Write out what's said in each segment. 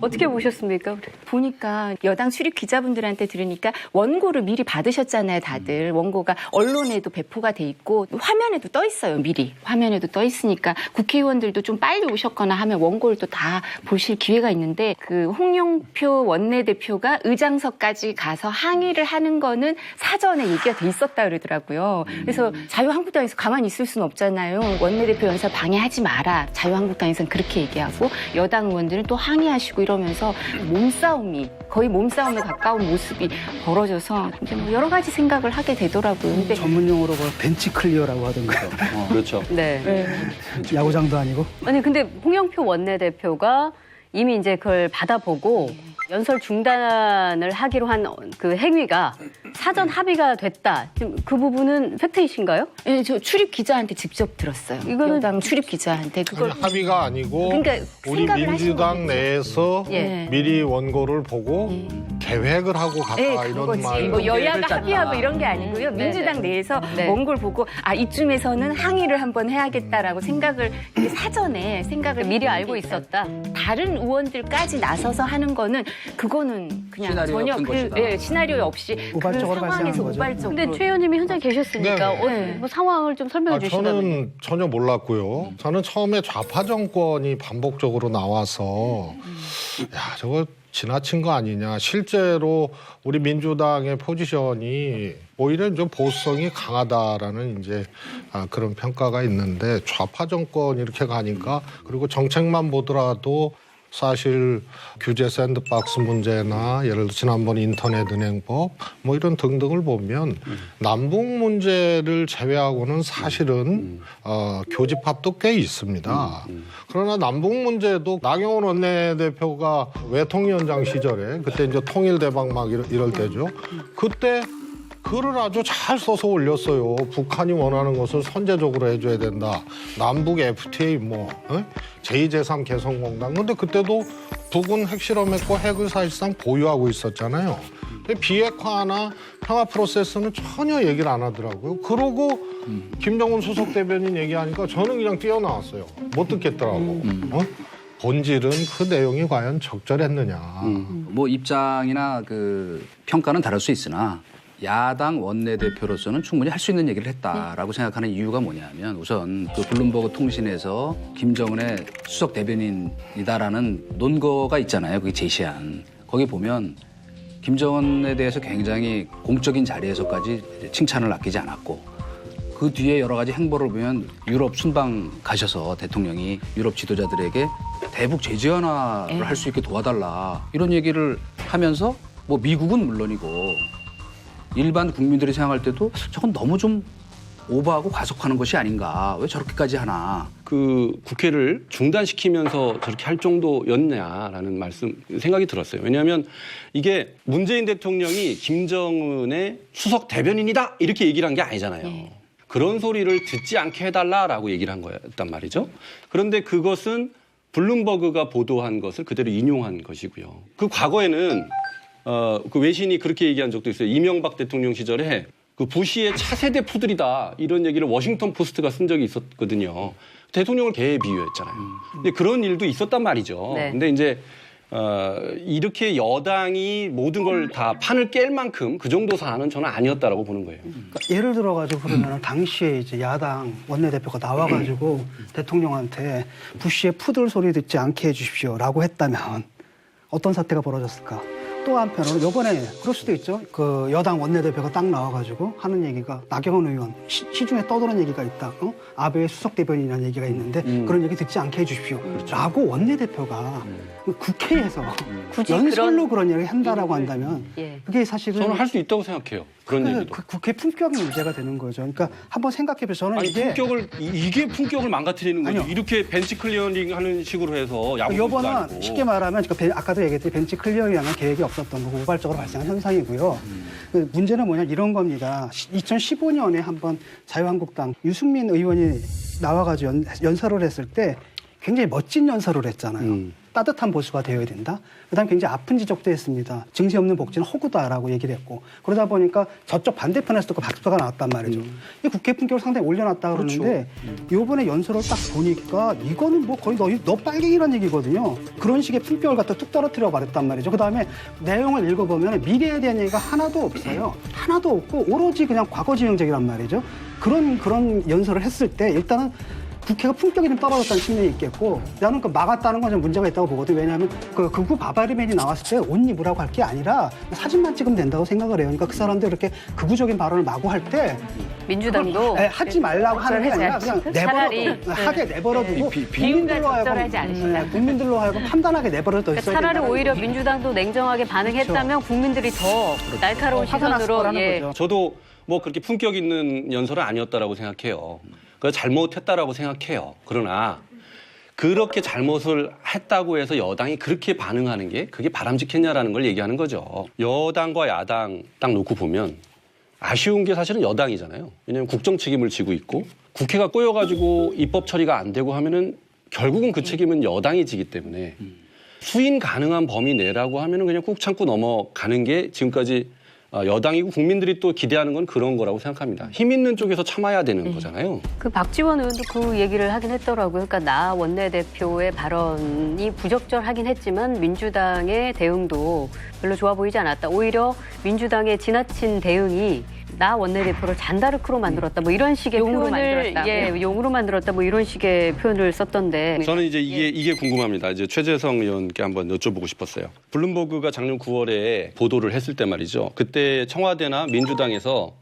어떻게 보셨습니까? 보니까 여당 출입 기자분들한테 들으니까 원고를 미리 받으셨잖아요, 다들. 원고가 언론에도 배포가 돼 있고 화면에도 떠 있어요, 미리. 화면에도 떠 있으니까 국회의원들도 좀 빨리 오셨거나 하면 원고를 또 다 보실 기회가 있는데 그 홍영표 원내대표가 의장석까지 가서 항의를 하는 거는 사전에 얘기가 돼 있었다 그러더라고요. 그래서 자유한국당에서 가만히 있을 수는 없잖아요. 원내대표 연설 방해하지 마라. 자유한국당에서는 그렇게 얘기하고 여당 의원들은 또 항의하시고 이러면서 몸싸움이 거의 몸싸움에 가까운 모습이 벌어져서 이제 뭐 여러 가지 생각을 하게 되더라고요. 근데 전문 용어로 뭐 벤치 클리어라고 하던가요. 그렇죠. 네. 야구장도 아니고. 아니 근데 홍영표 원내대표가 이미 이제 그걸 받아보고 연설 중단을 하기로 한 그 행위가 사전 합의가 됐다. 지금 그 부분은 팩트이신가요? 네, 저 출입 기자한테 직접 들었어요. 이거는 여당 출입 기자한테 그걸 합의가 아니고 그러니까 우리 생각을 하신 민주당 거겠죠. 내에서 예. 미리 원고를 보고 계획을 하고 갔다 네, 이런 그거지. 말. 뭐 여야가 짰다. 합의하고 이런 게 아니고요. 네, 민주당 네. 내에서 네. 원고를 보고 아 이쯤에서는 항의를 한번 해야겠다라고 생각을 사전에 생각을 미리 했던 알고 게 있었다. 다른 의원들까지 나서서 하는 거는 그거는 그냥 시나리오 전혀 같은 것이다. 시나리오 없이 그 우발적으로 상황에서 발생한 거죠. 우발적으로. 근데 최 의원님이 현장에 계셨으니까 네. 뭐 상황을 좀 설명해 주시면. 저는 전혀 몰랐고요. 저는 처음에 좌파 정권이 반복적으로 나와서 야 저거 지나친 거 아니냐. 실제로 우리 민주당의 포지션이 오히려 좀 보수성이 강하다라는 이제 그런 평가가 있는데 좌파 정권 이렇게 가니까 그리고 정책만 보더라도 사실 규제 샌드박스 문제나 예를 들어 지난번 인터넷 은행법 뭐 이런 등등을 보면 남북 문제를 제외하고는 사실은 교집합도 꽤 있습니다. 그러나 남북 문제도 나경원 원내대표가 외통위원장 시절에 그때 이제 통일대박 막 이럴 때죠. 그때 글을 아주 잘 써서 올렸어요. 북한이 원하는 것을 선제적으로 해줘야 된다. 남북 FTA 뭐 제2제3 개성공단. 근데 그때도 북은 핵실험했고 핵을 사실상 보유하고 있었잖아요. 비핵화나 평화 프로세스는 전혀 얘기를 안 하더라고요. 그러고 김정은 수석 대변인 얘기하니까 저는 그냥 뛰어나왔어요. 못 듣겠더라고. 본질은 그 내용이 과연 적절했느냐. 뭐 입장이나 그 평가는 다를 수 있으나 야당 원내대표로서는 충분히 할 수 있는 얘기를 했다라고 생각하는 이유가 뭐냐면 우선 그 블룸버그 통신에서 김정은의 수석 대변인이다라는 논거가 있잖아요. 그게 제시한. 거기 보면 김정은에 대해서 굉장히 공적인 자리에서까지 칭찬을 아끼지 않았고 그 뒤에 여러 가지 행보를 보면 유럽 순방 가셔서 대통령이 유럽 지도자들에게 대북 제재연화를 할 수 있게 도와달라 이런 얘기를 하면서 뭐 미국은 물론이고 일반 국민들이 생각할 때도 저건 너무 좀 오버하고 과속하는 것이 아닌가. 왜 저렇게까지 하나. 그 국회를 중단시키면서 저렇게 할 정도였냐라는 생각이 들었어요. 왜냐하면 이게 문재인 대통령이 김정은의 수석 대변인이다 이렇게 얘기를 한 게 아니잖아요. 그런 소리를 듣지 않게 해달라라고 얘기를 한 거였단 말이죠. 그런데 그것은 블룸버그가 보도한 것을 그대로 인용한 것이고요. 그 과거에는 그 외신이 그렇게 얘기한 적도 있어요. 이명박 대통령 시절에 그 부시의 차세대 푸들이다 이런 얘기를 워싱턴 포스트가 쓴 적이 있었거든요. 대통령을 개에 비유했잖아요. 근데 그런 일도 있었단 말이죠. 네. 근데 이제 이렇게 여당이 모든 걸 다 판을 깰 만큼 그 정도 사안은 저는 아니었다라고 보는 거예요. 그러니까 예를 들어가지고 그러면 당시에 이제 야당 원내대표가 나와가지고 대통령한테 부시의 푸들 소리 듣지 않게 해주십시오라고 했다면 어떤 사태가 벌어졌을까? 또 한편으로 요번에 그럴 수도 있죠. 그 여당 원내대표가 딱 나와가지고 하는 얘기가 나경원 의원 시중에 떠도는 얘기가 있다. 아베의 수석 대변인이라는 얘기가 있는데 그런 얘기 듣지 않게 해주십시오. 라고 원내대표가 국회에서 연설로 그런 얘기를 한다라고 한다면 그게 사실은 저는 할 수 있다고 생각해요. 그런 얘기도. 그 국회 품격이 문제가 되는 거죠. 그러니까 한번 생각해보세요. 저는 아니 이게 이게 품격을 망가뜨리는 거죠. 아니요. 이렇게 벤치 클리어링 하는 식으로 해서 야구 요번은 쉽게 말하면 아까도 얘기했듯이 벤치 클리어링하는 계획이 없었던 거고 우발적으로 발생한 현상이고요. 그 문제는 뭐냐 이런 겁니다. 2015년에 한번 자유한국당 유승민 의원이 나와가지고 연설을 했을 때 굉장히 멋진 연설을 했잖아요. 따뜻한 보수가 되어야 된다. 그다음 굉장히 아픈 지적도 했습니다. 증세 없는 복지는 허구다라고 얘기를 했고 그러다 보니까 저쪽 반대편에서도 그 박수가 나왔단 말이죠. 이 국회 품격을 상당히 올려놨다 그러는데 이번에 연설을 딱 보니까 이거는 뭐 거의 너 빨갱이란 얘기거든요. 그런 식의 품격을 갖다 뚝 떨어뜨려 버렸단 말이죠. 그다음에 내용을 읽어보면 미래에 대한 얘기가 하나도 없어요. 하나도 없고 오로지 그냥 과거 지향적이란 말이죠. 그런 연설을 했을 때 일단은 국회가 품격이 좀 떨어졌다는 측면이 있겠고 나는 그 막았다는 건 좀 문제가 있다고 보거든요. 왜냐하면 그 극우 바바리맨이 나왔을 때 옷 입으라고 할 게 아니라 사진만 찍으면 된다고 생각을 해요. 그러니까 그 사람들 이렇게 극우적인 발언을 마구 할 때 민주당도 하지 말라고 하는 게 아니라 그냥 내버려두고 하게 내버려두고 국민들로 하여금 판단하게 내버려둬 있어야 그러니까 차라리 된다는 오히려 거죠. 민주당도 냉정하게 반응했다면 국민들이 더 날카로운 화가 났을 시선으로 거라는 거죠. 저도 뭐 그렇게 품격 있는 연설은 아니었다라고 생각해요. 그 잘못했다라고 생각해요. 그러나 그렇게 잘못을 했다고 해서 여당이 그렇게 반응하는 게 그게 바람직했냐라는 걸 얘기하는 거죠. 여당과 야당 딱 놓고 보면 아쉬운 게 사실은 여당이잖아요. 왜냐하면 국정 책임을 지고 있고 국회가 꼬여가지고 입법 처리가 안 되고 하면은 결국은 그 책임은 여당이 지기 때문에 수인 가능한 범위 내라고 하면은 그냥 꾹 참고 넘어가는 게 지금까지 여당이고 국민들이 또 기대하는 건 그런 거라고 생각합니다. 힘 있는 쪽에서 참아야 되는 거잖아요. 그 박지원 의원도 그 얘기를 하긴 했더라고요. 그러니까 나 원내대표의 발언이 부적절하긴 했지만 민주당의 대응도 별로 좋아 보이지 않았다. 오히려 민주당의 지나친 대응이 나 원내대표를 잔다르크로 만들었다. 뭐 이런 식의 표현을 용으로 만들었다. 뭐 이런 식의 표현을 썼던데. 저는 이제 이게 궁금합니다. 이제 최재성 의원께 한번 여쭤보고 싶었어요. 블룸버그가 작년 9월에 보도를 했을 때 말이죠. 그때 청와대나 민주당에서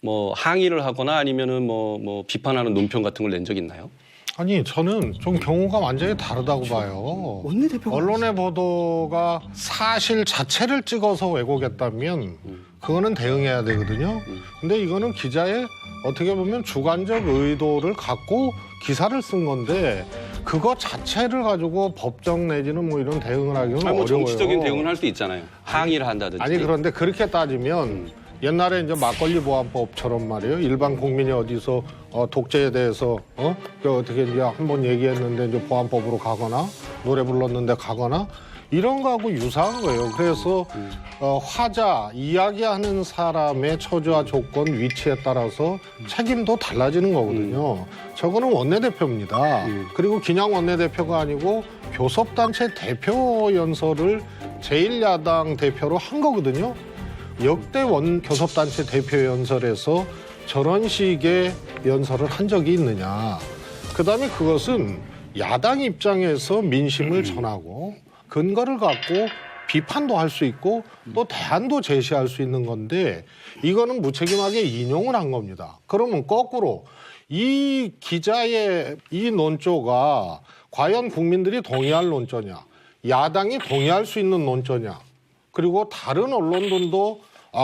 뭐 항의를 하거나 아니면은 뭐 비판하는 논평 같은 걸 낸 적 있나요? 아니 저는 좀 경우가 완전히 다르다고 봐요. 원내대표가 언론의 보도가 사실 자체를 찍어서 왜곡했다면 그거는 대응해야 되거든요. 근데 이거는 기자의 어떻게 보면 주관적 의도를 갖고 기사를 쓴 건데 그거 자체를 가지고 법정 내지는 뭐 이런 대응을 하기는 뭐 어려워요. 정치적인 대응은 할 수 있잖아요. 항의를 한다든지. 아니 그런데 그렇게 따지면 옛날에 이제 막걸리 보안법처럼 말이에요. 일반 국민이 어디서 독재에 대해서 그 어떻게 이제 한번 얘기했는데 이제 보안법으로 가거나 노래 불렀는데 가거나 이런 거하고 유사한 거예요. 그래서 화자 이야기하는 사람의 처지와 조건, 위치에 따라서 책임도 달라지는 거거든요. 저거는 원내대표입니다. 그리고 그냥 원내대표가 아니고 교섭단체 대표 연설을 제1야당 대표로 한 거거든요. 역대 교섭단체 대표 연설에서 저런 식의 연설을 한 적이 있느냐. 그다음에 그것은 야당 입장에서 민심을 전하고 근거를 갖고 비판도 할 수 있고 또 대안도 제시할 수 있는 건데 이거는 무책임하게 인용을 한 겁니다. 그러면 거꾸로 이 기자의 이 논조가 과연 국민들이 동의할 논조냐, 야당이 동의할 수 있는 논조냐, 그리고 다른 언론들도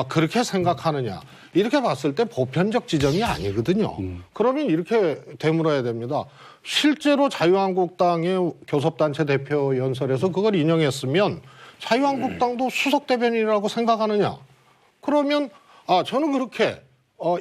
그렇게 생각하느냐 이렇게 봤을 때 보편적 지점이 아니거든요. 그러면 이렇게 되물어야 됩니다. 실제로 자유한국당의 교섭단체 대표 연설에서 그걸 인용했으면 자유한국당도 수석 대변인이라고 생각하느냐. 그러면 저는 그렇게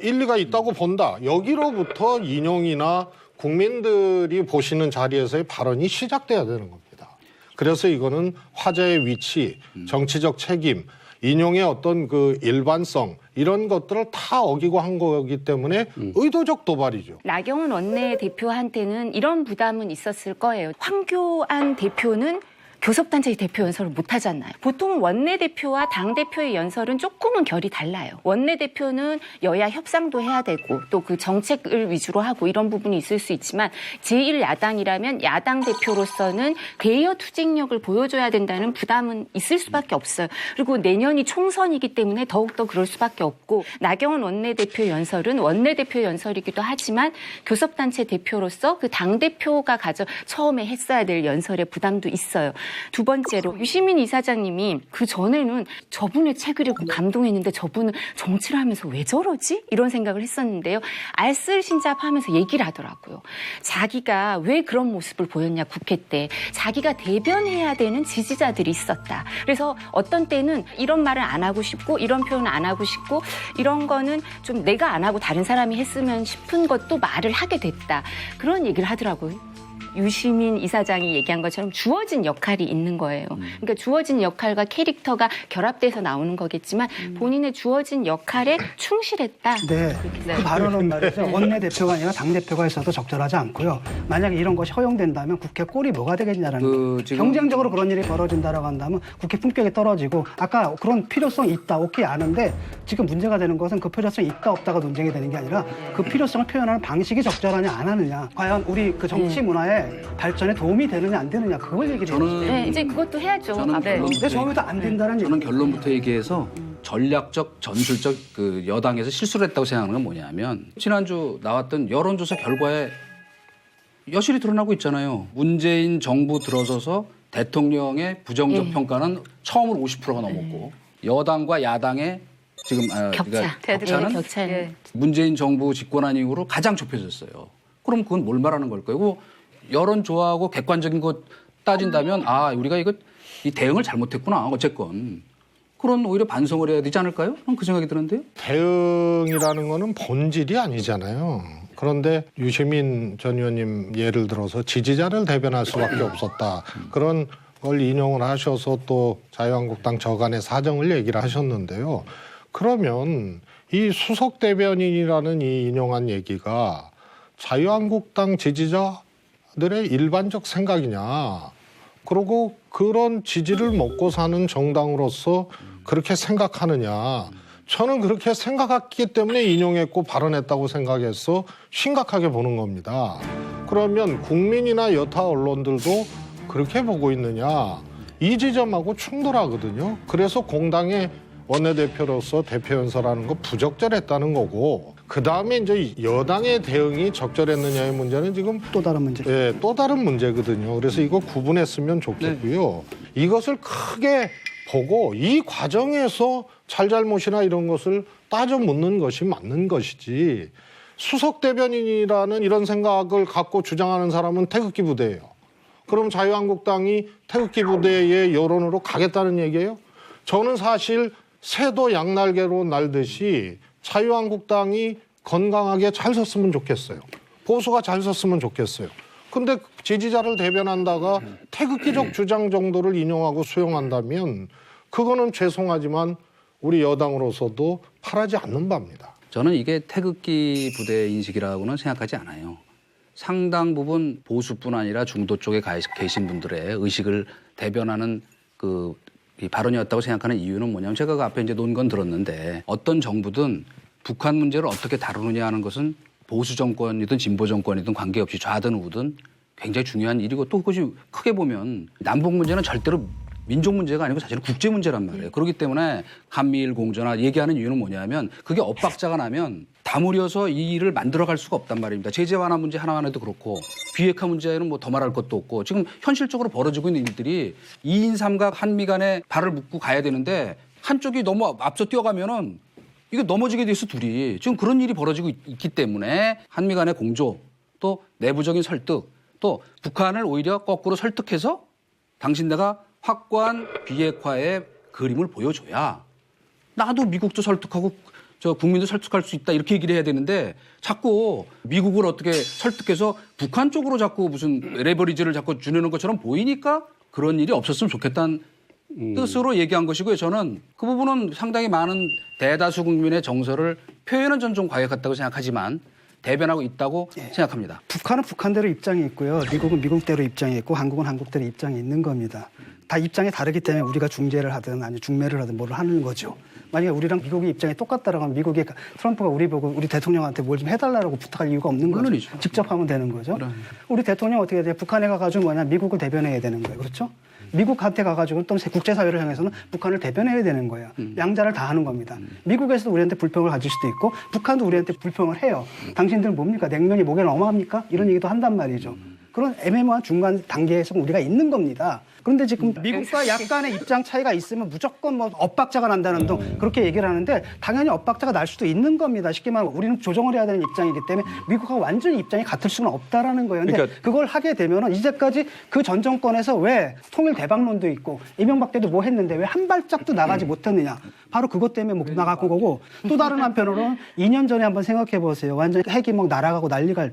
일리가 있다고 본다. 여기로부터 인용이나 국민들이 보시는 자리에서의 발언이 시작돼야 되는 겁니다. 그래서 이거는 화제의 위치, 정치적 책임, 인용의 어떤 그 일반성 이런 것들을 다 어기고 한 거기 때문에 의도적 도발이죠. 나경원 원내대표한테는 이런 부담은 있었을 거예요. 황교안 대표는 교섭단체 대표 연설을 못 하잖아요. 보통 원내대표와 당대표의 연설은 조금은 결이 달라요. 원내대표는 여야 협상도 해야 되고 또 그 정책을 위주로 하고 이런 부분이 있을 수 있지만 제1야당이라면 야당 대표로서는 대여 투쟁력을 보여줘야 된다는 부담은 있을 수밖에 없어요. 그리고 내년이 총선이기 때문에 더욱더 그럴 수밖에 없고 나경원 원내대표 연설은 원내대표 연설이기도 하지만 교섭단체 대표로서 그 당대표가 처음에 했어야 될 연설의 부담도 있어요. 두 번째로 유시민 이사장님이 그 전에는 저분의 책을 읽고 감동했는데 저분은 정치를 하면서 왜 저러지? 이런 생각을 했었는데요. 알쓸신잡하면서 얘기를 하더라고요. 자기가 왜 그런 모습을 보였냐 국회 때. 자기가 대변해야 되는 지지자들이 있었다. 그래서 어떤 때는 이런 말을 안 하고 싶고 이런 표현을 안 하고 싶고 이런 거는 좀 내가 안 하고 다른 사람이 했으면 싶은 것도 말을 하게 됐다. 그런 얘기를 하더라고요. 유시민 이사장이 얘기한 것처럼 주어진 역할이 있는 거예요. 그러니까 주어진 역할과 캐릭터가 결합돼서 나오는 거겠지만 본인의 주어진 역할에 충실했다. 네. 네. 그 발언은 말이죠. 원내대표가 아니라 당대표가 있어도 적절하지 않고요. 만약에 이런 것이 허용된다면 국회 꼴이 뭐가 되겠냐라는 지금 경쟁적으로 그런 일이 벌어진다라고 한다면 국회 품격이 떨어지고 아까 그런 필요성이 있다. 오케이 아는데 지금 문제가 되는 것은 그 필요성이 있다 없다가 논쟁이 되는 게 아니라 그 필요성을 표현하는 방식이 적절하냐 안 하느냐. 과연 우리 그 정치 문화의 발전에 도움이 되느냐 안 되느냐 그걸 얘기를 해요. 네, 이제 그것도 해야죠. 저는 네. 근데 저희도 안 된다는 저는 얘기예요. 결론부터 얘기해서 전략적 전술적 그 여당에서 실수를 했다고 생각하는 건 뭐냐면 지난주 나왔던 여론조사 결과에 여실히 드러나고 있잖아요. 문재인 정부 들어서서 대통령의 부정적 평가는 처음으로 50%가 넘었고 여당과 야당의 지금 격차. 격차는 격차는. 예. 문재인 정부 집권한 이후로 가장 좁혀졌어요. 그럼 그건 뭘 말하는 걸까요? 이거 여론 좋아하고 객관적인 것 따진다면 우리가 이 대응을 잘못했구나. 어쨌건 그런 오히려 반성을 해야 되지 않을까요? 그런 그 생각이 드는데요. 대응이라는 거는 본질이 아니잖아요. 그런데 유시민 전 의원님 예를 들어서 지지자를 대변할 수밖에 없었다. 그런 걸 인용을 하셔서 또 자유한국당 저간의 사정을 얘기를 하셨는데요. 그러면 이 수석 대변인이라는 이 인용한 얘기가 자유한국당 지지자들의 일반적 생각이냐. 그리고 그런 지지를 먹고 사는 정당으로서 그렇게 생각하느냐. 저는 그렇게 생각했기 때문에 인용했고 발언했다고 생각해서 심각하게 보는 겁니다. 그러면 국민이나 여타 언론들도 그렇게 보고 있느냐. 이 지점하고 충돌하거든요. 그래서 공당의 원내대표로서 대표 연설하는 거 부적절했다는 거고 그다음에 이제 여당의 대응이 적절했느냐의 문제는 지금 또 다른 문제. 예, 또 다른 문제거든요. 그래서 이거 구분했으면 좋겠고요. 이것을 크게 보고 이 과정에서 잘잘못이나 이런 것을 따져 묻는 것이 맞는 것이지 수석 대변인이라는 이런 생각을 갖고 주장하는 사람은 태극기 부대예요. 그럼 자유한국당이 태극기 부대의 여론으로 가겠다는 얘기예요? 저는 사실 새도 양날개로 날듯이 자유한국당이 건강하게 잘 섰으면 좋겠어요. 보수가 잘 섰으면 좋겠어요. 근데 지지자를 대변한다가 태극기적 주장 정도를 인용하고 수용한다면 그거는 죄송하지만 우리 여당으로서도 바라지 않는 바입니다. 저는 이게 태극기 부대 인식이라고는 생각하지 않아요. 상당 부분 보수뿐 아니라 중도 쪽에 계신 분들의 의식을 대변하는 이 발언이었다고 생각하는 이유는 뭐냐면 제가 그 앞에 이제 논 건 들었는데 어떤 정부든 북한 문제를 어떻게 다루느냐 하는 것은 보수 정권이든 진보 정권이든 관계없이 좌든 우든 굉장히 중요한 일이고 또 그것이 크게 보면 남북 문제는 절대로 민족 문제가 아니고 사실은 국제 문제란 말이에요. 그렇기 때문에 한미일 공조나 얘기하는 이유는 뭐냐면 그게 엇박자가 나면 다무려서 이 일을 만들어갈 수가 없단 말입니다. 제재 완화 문제 하나만 해도 그렇고 비핵화 문제는 뭐 더 말할 것도 없고 지금 현실적으로 벌어지고 있는 일들이 2인 3각 한미 간에 발을 묶고 가야 되는데 한쪽이 너무 앞서 뛰어가면은 이게 넘어지게 돼서 둘이 지금 그런 일이 벌어지고 있기 때문에 한미 간의 공조 또 내부적인 설득 또 북한을 오히려 거꾸로 설득해서 당신네가 확고한 비핵화의 그림을 보여줘야 나도 미국도 설득하고 저 국민도 설득할 수 있다 이렇게 얘기를 해야 되는데 자꾸 미국을 어떻게 설득해서 북한 쪽으로 자꾸 무슨 레버리지를 자꾸 주는 것처럼 보이니까 그런 일이 없었으면 좋겠다는 뜻으로 얘기한 것이고요. 저는 그 부분은 상당히 많은 대다수 국민의 정서를 표현은 전 좀 과격 같다고 생각하지만 대변하고 있다고 생각합니다. 북한은 북한대로 입장이 있고요. 미국은 미국대로 입장이 있고 한국은 한국대로 입장이 있는 겁니다. 다 입장이 다르기 때문에 우리가 중재를 하든 아니 중매를 하든 뭐를 하는 거죠. 만약에 우리랑 미국의 입장이 똑같다라고 하면 미국의 트럼프가 우리 보고 우리 대통령한테 뭘 좀 해달라고 부탁할 이유가 없는 거죠. 물론이죠. 직접 하면 되는 거죠. 그럼. 우리 대통령 어떻게 해야 돼요? 북한에 가가지고 뭐냐 미국을 대변해야 되는 거예요. 그렇죠? 미국한테 가가지고 또 국제사회를 향해서는 북한을 대변해야 되는 거예요. 양자를 다 하는 겁니다. 미국에서도 우리한테 불평을 가질 수도 있고 북한도 우리한테 불평을 해요. 당신들 뭡니까? 냉면이 목에 너무합니까? 이런 얘기도 한단 말이죠. 그런 애매모한 중간 단계에서 우리가 있는 겁니다. 그런데 지금 미국과 약간의 입장 차이가 있으면 무조건 뭐 엇박자가 난다는 등 그렇게 얘기를 하는데 당연히 엇박자가 날 수도 있는 겁니다. 쉽게 말하면 우리는 조정을 해야 되는 입장이기 때문에 미국하고 완전히 입장이 같을 수는 없다라는 거예요. 근데 그러니까 그걸 하게 되면은 이제까지 그 전 정권에서 왜 통일 대박론도 있고 이명박 때도 뭐 했는데 왜 한 발짝도 나가지 못했느냐. 바로 그것 때문에 못 나간 거고 또 다른 한편으로는 2년 전에 한번 생각해 보세요. 완전히 핵이 막 날아가고 난리가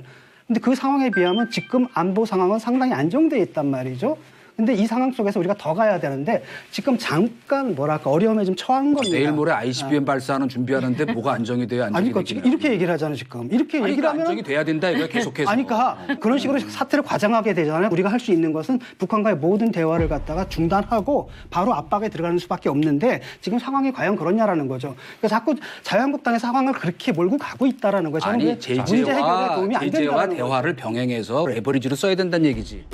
근데 그 상황에 비하면 지금 안보 상황은 상당히 안정돼 있단 말이죠. 근데 이 상황 속에서 우리가 더 가야 되는데 지금 잠깐 뭐랄까 어려움에 좀 처한 겁니다. 내일 모레 ICBM 발사하는 준비하는데 뭐가 안정이 돼야 안정이 아니, 그러니까 지금 이렇게 얘기를 하잖아요, 지금. 이렇게 아니, 얘기를 그러니까 하면. 안정이 돼야 된다, 이거 계속해서. 아니, 그러니까 그런 식으로 사태를 과장하게 되잖아요. 우리가 할 수 있는 것은 북한과의 모든 대화를 갖다가 중단하고 바로 압박에 들어가는 수밖에 없는데 지금 상황이 과연 그러냐라는 거죠. 그러니까 자꾸 자유한국당의 상황을 그렇게 몰고 가고 있다라는 거예요. 저는 아니, 그게 문제 해결에 도움이 안 제재와 된다는 대화를 병행해서 레버리지로 써야 된다는 얘기지.